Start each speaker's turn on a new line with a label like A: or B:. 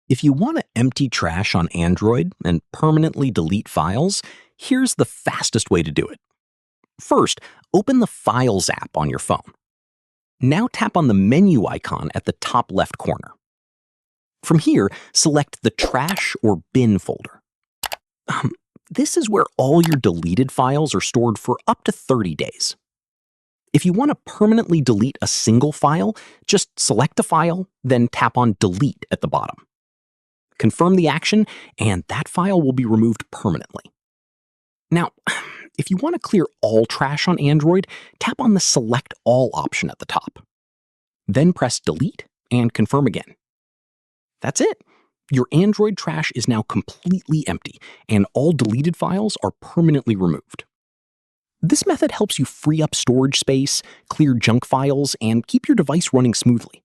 A: If you want to empty trash on Android and permanently delete files, here's the fastest way to do it. First, open the Files app on your phone. Now tap on the menu icon at the top left corner. From here, select the Trash or Bin folder. This is where all your deleted files are stored for up to 30 days. If you want to permanently delete a single file, just select a file, then tap on Delete at the bottom. Confirm the action, and that file will be removed permanently. Now, if you want to clear all trash on Android, tap on the Select All option at the top. Then press Delete and confirm again. That's it. Your Android trash is now completely empty, and all deleted files are permanently removed. This method helps you free up storage space, clear junk files, and keep your device running smoothly.